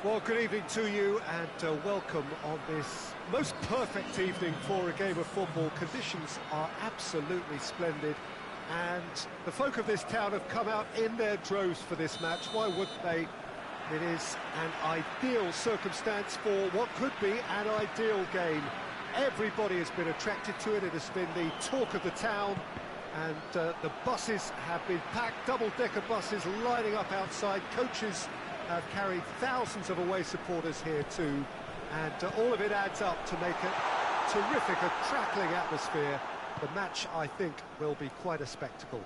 Well, good evening to you and welcome on this most perfect evening for a game of football. Conditions are absolutely splendid and the folk of this town have come out in their droves for this match. Why wouldn't they? It is an ideal circumstance for what could be an ideal game. Everybody has been attracted to it. It has been the talk of the town, and the buses have been packed, double-decker buses lining up outside. Coaches have carried thousands of away supporters here too, and all of it adds up to make it terrific, a crackling atmosphere. The match, I think, will be quite a spectacle.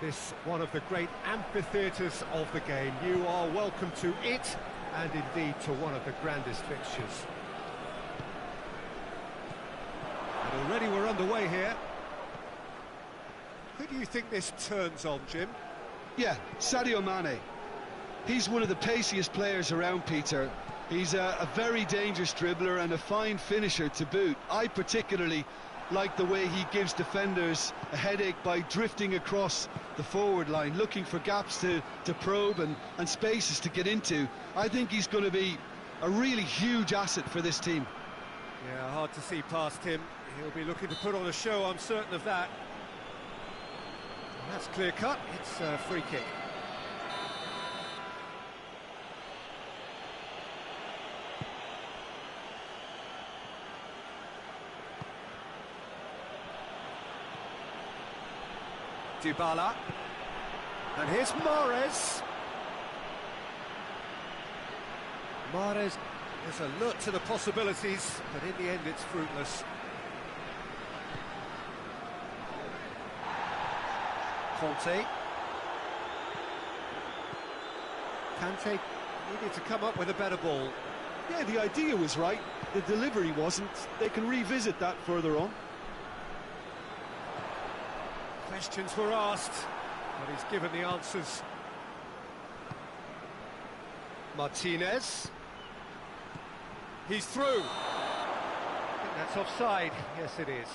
This one of the great amphitheatres of the game. You are welcome to it, and indeed to one of the grandest fixtures. And already we're underway here. Who do you think this turns on, Jim? Yeah, Sadio Mane. He's one of the paciest players around, Peter. He's a very dangerous dribbler and a fine finisher to boot. I particularly like the way he gives defenders a headache by drifting across the forward line, looking for gaps to probe and spaces to get into. I think he's going to be a really huge asset for this team. Yeah, hard to see past him. He'll be looking to put on a show, I'm certain of that. That's clear-cut. It's a free kick. Dybala. And here's Mahrez. Mahrez is alert to the possibilities, but in the end it's fruitless. Kante needed to come up with a better ball. Yeah, the idea was right, the delivery wasn't. They can revisit that further on. Questions were asked, but he's given the answers. Martinez. He's through. I think that's offside. Yes, it is.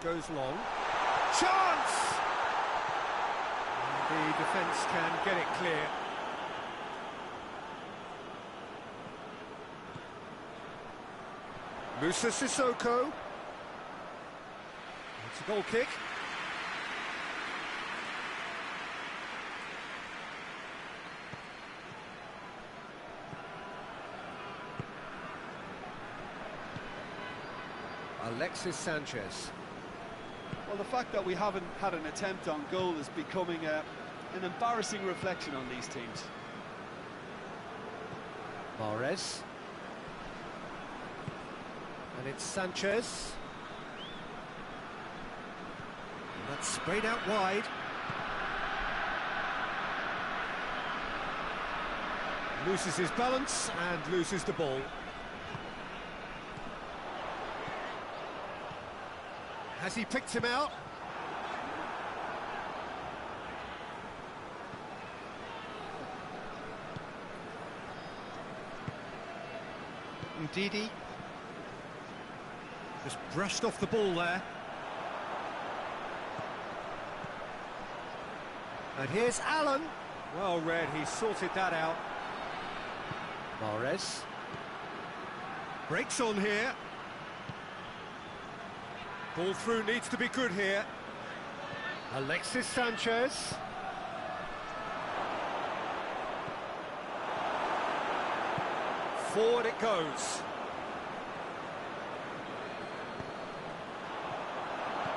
Goes long. Chance! And the defence can get it clear. Musa Sissoko. It's a goal kick. Alexis Sanchez. Well, the fact that we haven't had an attempt on goal is becoming an embarrassing reflection on these teams. Mahrez. And it's Sanchez. And that's sprayed out wide. Loses his balance and loses the ball. Has he picked him out? Ndidi. Just brushed off the ball there. And here's Allen. Well read, he sorted that out. Mahrez. Breaks on here. Ball through needs to be good here. Alexis Sanchez. Forward it goes.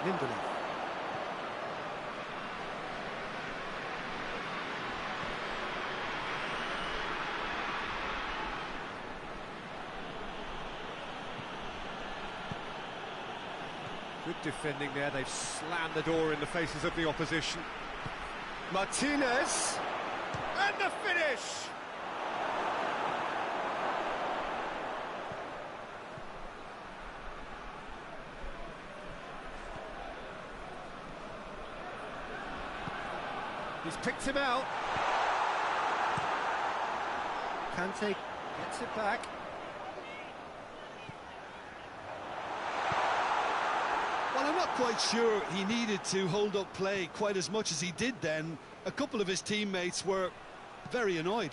Lindelof. Good defending there, they've slammed the door in the faces of the opposition. Martinez, and the finish! He's picked him out. Kante gets it back. not quite sure he needed to hold up play quite as much as he did then. A couple of his teammates were very annoyed.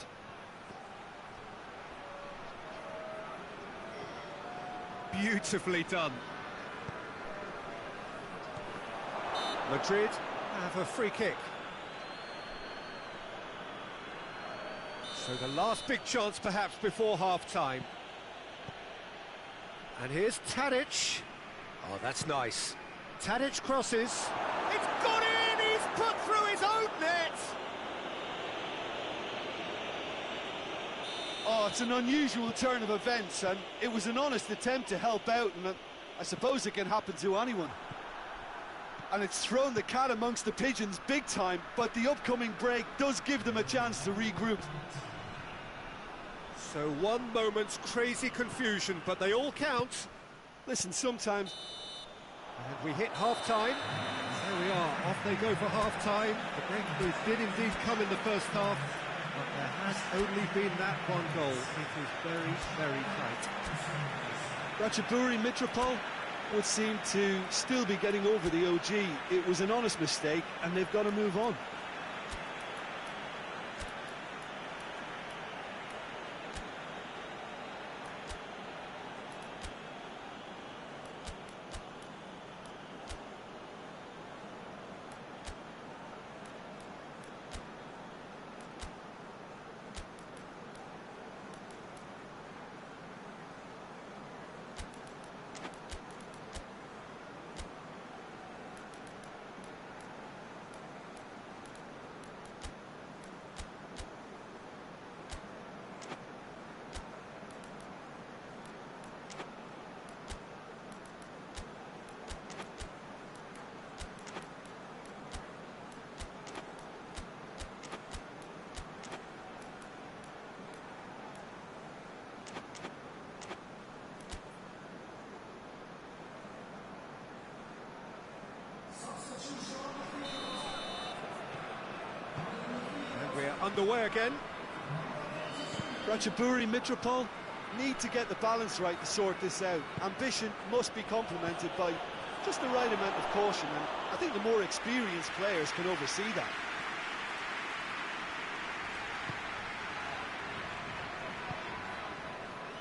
Beautifully done. Madrid have a free kick. So the last big chance perhaps before half-time. And here's Tadic. Oh, that's nice. Tadic crosses. It's got in! He's put through his own net! Oh, it's an unusual turn of events, and it was an honest attempt to help out, and I suppose it can happen to anyone. And it's thrown the cat amongst the pigeons big time, but the upcoming break does give them a chance to regroup. So one moment's crazy confusion, but they all count. Listen, sometimes... And we hit half-time. There we are, off they go for half-time. The breakthrough did indeed come in the first half, but there has only been that one goal. It is very, very tight. Ratchaburi Mitropol would seem to still be getting over the OG. It was an honest mistake, and they've got to move on. We're underway again. Ratchaburi Mitropol need to get the balance right to sort this out. Ambition must be complemented by just the right amount of caution, and I think the more experienced players can oversee that.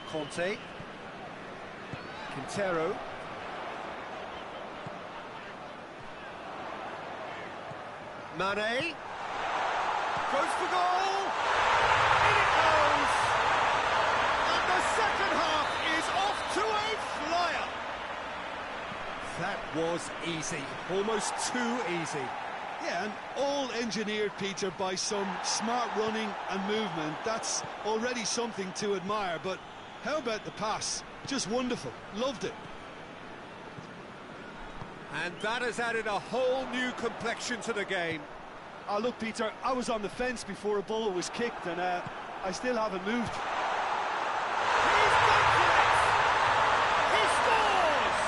Conte. Quintero. Mane. Goes for goal! In it goes! And the second half is off to a flyer! That was easy, almost too easy. Yeah, and all engineered, Peter, by some smart running and movement. That's already something to admire, but how about the pass? Just wonderful, loved it. And that has added a whole new complexion to the game. Oh, look, Peter, I was on the fence before a ball was kicked, and I still haven't moved. He's gone for it! He scores!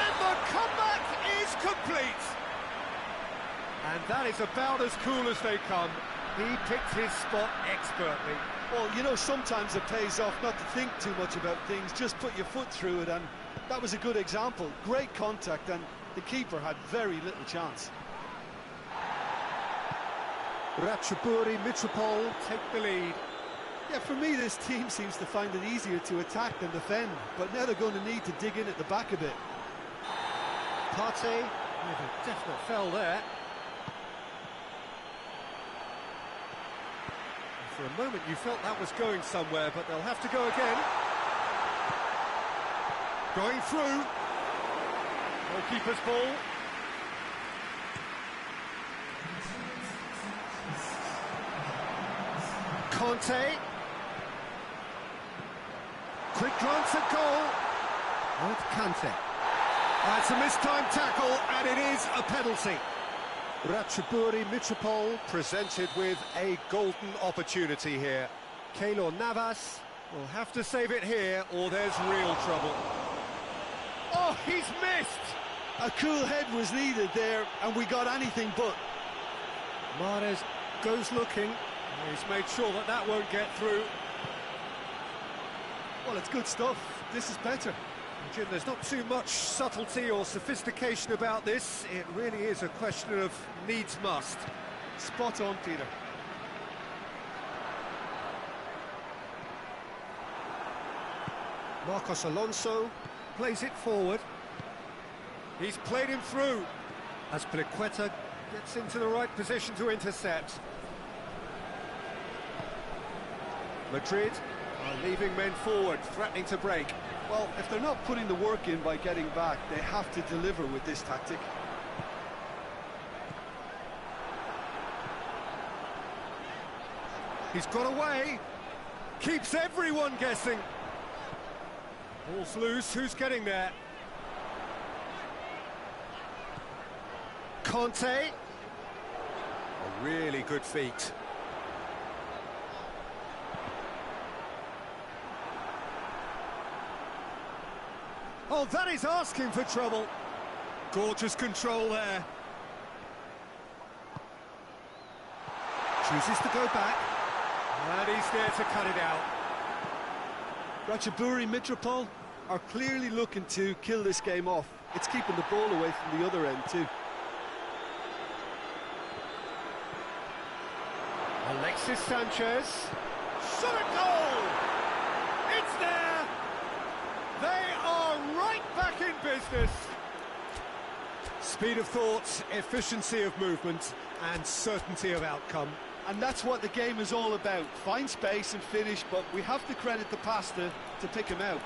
And the comeback is complete! And that is about as cool as they come. He picked his spot expertly. Well, you know, sometimes it pays off not to think too much about things, just put your foot through it, and that was a good example. Great contact, and the keeper had very little chance. Ratchaburi Mitropol take the lead. Yeah, for me, this team seems to find it easier to attack than defend, but now they're going to need to dig in at the back a bit. Partey with a definite foul there. For a moment you felt that was going somewhere, but they'll have to go again. Going through. Goalkeeper's ball. Conte. Quick glance at goal. Oh, it's Kante. It's a mistimed tackle, and it is a penalty. Ratchaburi Mitropol presented with a golden opportunity here. Keylor Navas will have to save it here, or there's real trouble. Oh, he's missed! A cool head was needed there, and we got anything but. Mahrez goes looking. He's made sure that that won't get through. Well, it's good stuff. This is better. Jim, there's not too much subtlety or sophistication about this. It really is a question of needs must. Spot on, Peter. Marcos Alonso plays it forward. He's played him through. As Pliqueta gets into the right position to intercept. Madrid are leaving men forward, threatening to break. Well, if they're not putting the work in by getting back, they have to deliver with this tactic. He's got away. Keeps everyone guessing. Ball's loose, who's getting there? Conte. A really good feat. Oh, that is asking for trouble. Gorgeous control there. Chooses to go back. And he's there to cut it out. Ratchaburi Mitropol are clearly looking to kill this game off. It's keeping the ball away from the other end too. Alexis Sanchez. Shot a goal! It's there! They are right back in business. Speed of thought, efficiency of movement, and certainty of outcome. And that's what the game is all about. Find space and finish, but we have to credit the pasta to pick him out.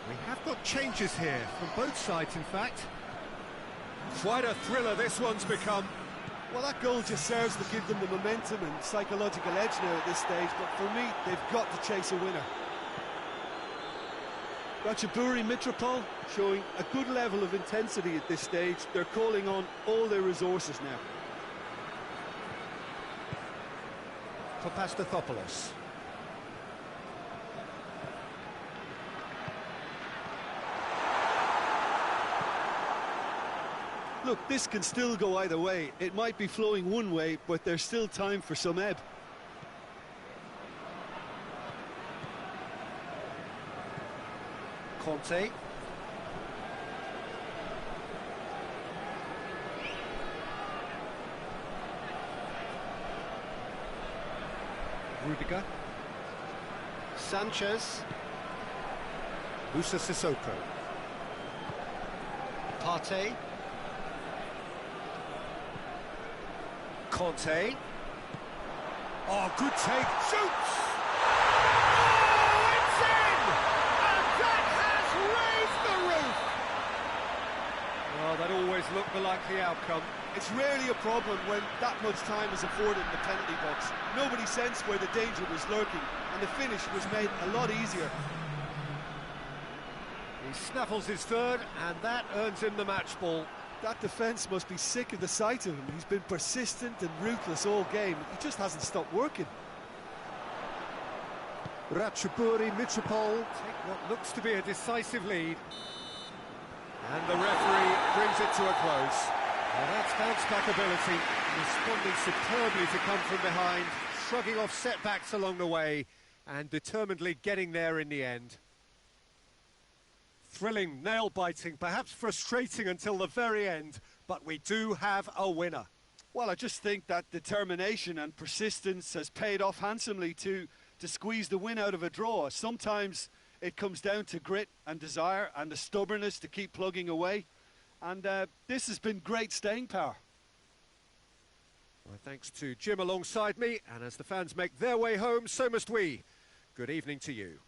We have got changes here, from both sides in fact. Quite a thriller this one's become. Well, that goal just serves to give them the momentum and psychological edge now at this stage, but for me, they've got to chase a winner. Ratchaburi Mitropol showing a good level of intensity at this stage. They're calling on all their resources now. Papastathopoulos. Look, this can still go either way. It might be flowing one way, but there's still time for some ebb. Conte. Rudiger. Sanchez. Musa Sissoko. Partey. Conte. Oh, good take. Shoots! Oh, it's in! And that has raised the roof! Well, that always looked the likely outcome. It's rarely a problem when that much time is afforded in the penalty box. Nobody sensed where the danger was lurking, and the finish was made a lot easier. He snaffles his third, and that earns him the match ball. That defence must be sick of the sight of him. He's been persistent and ruthless all game. He just hasn't stopped working. Ratchaburi Mitropol take what looks to be a decisive lead. And the referee brings it to a close. Well, that's bounce-back ability, responding superbly to come from behind, shrugging off setbacks along the way, and determinedly getting there in the end. Thrilling, nail-biting, perhaps frustrating until the very end, but we do have a winner. Well, I just think that determination and persistence has paid off handsomely to squeeze the win out of a draw. Sometimes it comes down to grit and desire and the stubbornness to keep plugging away. And this has been great staying power. Well, thanks to Jim alongside me, and as the fans make their way home, so must we. Good evening to you.